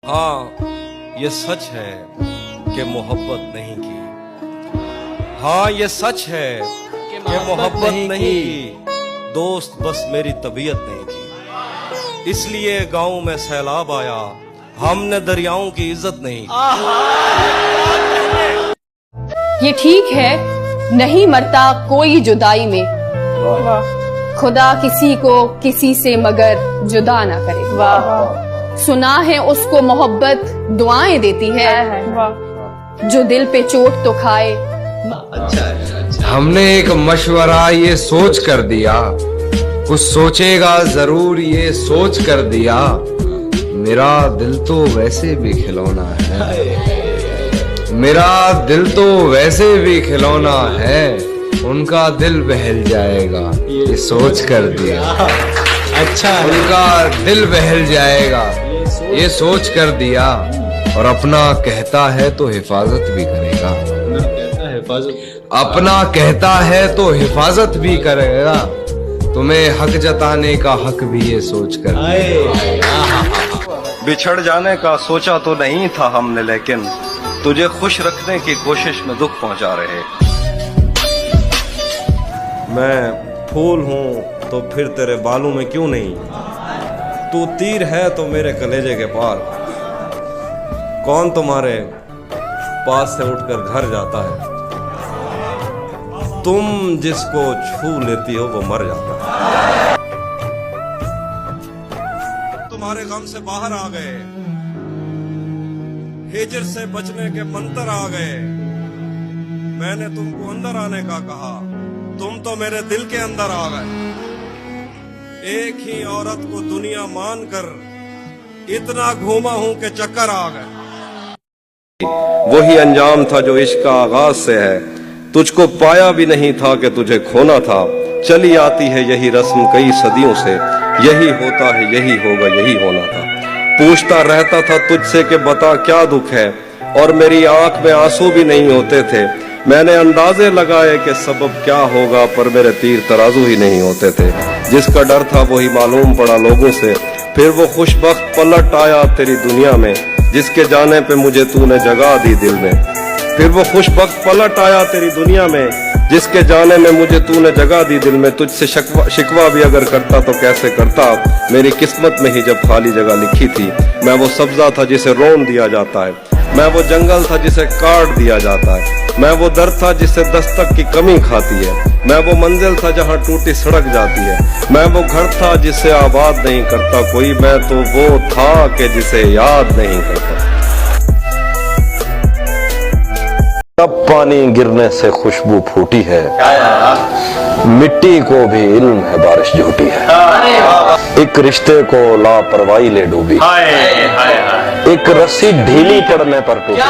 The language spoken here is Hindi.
हाँ ये सच है कि मोहब्बत नहीं की। हाँ ये सच है कि मोहब्बत नहीं की। दोस्त बस मेरी तबीयत नहीं की, इसलिए गांव में सैलाब आया, हमने दरियाओं की इज्जत नहीं की। ये ठीक है नहीं मरता कोई जुदाई में, खुदा किसी को किसी से मगर जुदा ना करे। वाह। सुना है उसको मोहब्बत दुआएं देती है, जो दिल पे चोट तो खाए। हमने एक मशवरा ये सोच कर दिया, कुछ सोचेगा जरूर ये सोच कर दिया। मेरा दिल तो वैसे भी खिलौना है, मेरा दिल तो वैसे भी खिलौना है, उनका दिल बहल जाएगा ये सोच कर दिया। अच्छा, उनका दिल बहल जाएगा ये सोच कर दिया। और अपना कहता है तो हिफाजत भी करेगा, अपना कहता है तो हिफाजत भी करेगा। तुम्हें हक जताने का हक भी ये सोच कर दिया। बिछड़ जाने का सोचा तो नहीं था हमने, लेकिन तुझे खुश रखने की कोशिश में दुख पहुंचा रहे। मैं फूल हूं तो फिर तेरे बालों में क्यों नहीं, तू तीर है तो मेरे कलेजे के पार। कौन तुम्हारे पास से उठकर घर जाता है, तुम जिसको छू लेती हो वो मर जाता है। तुम्हारे गम से बाहर आ गए, हिजर से बचने के मंत्र आ गए। मैंने तुमको अंदर आने का कहा, तुम तो मेरे दिल के अंदर आ गए। एक ही औरत को दुनिया मानकर इतना घूमा हूं कि चक्कर आ गए। वही अंजाम था जो इश्क का आगाज से है, तुझको पाया भी नहीं था कि तुझे खोना था। चली आती है यही रस्म कई सदियों से, यही होता है यही होगा यही होना था। पूछता रहता था तुझसे कि बता क्या दुख है, और मेरी आंख में आंसू भी नहीं होते थे। मैंने अंदाजे लगाए कि सबब क्या होगा, पर मेरे तीर तराजू ही नहीं होते थे। जिसका डर था वही मालूम पड़ा लोगों से, फिर वो खुशबख्त पलट आया तेरी दुनिया में, जिसके जाने पे मुझे तूने जगह दी दिल में। फिर वो खुशबख्त पलट आया तेरी दुनिया में, जिसके जाने में मुझे तूने जगह दी दिल में। तुझसे शिकवा भी अगर करता तो कैसे करता, मेरी किस्मत में ही जब खाली जगह लिखी थी। मैं वो सब्जा था जिसे रोन दिया जाता है, मैं वो जंगल था जिसे काट दिया जाता है, मैं वो दर था जिसे दस्तक की कमी खाती है, मैं वो मंजिल था जहाँ टूटी सड़क जाती है, मैं वो घर था जिसे आबाद नहीं करता कोई, मैं तो वो था कि जिसे याद नहीं करता। तब पानी गिरने से खुशबू फूटी है, मिट्टी को भी इल्म है बारिश झूठी है। एक रिश्ते को लापरवाही ले डूबी, एक रस्सी ढीली पड़ने पर टूटी।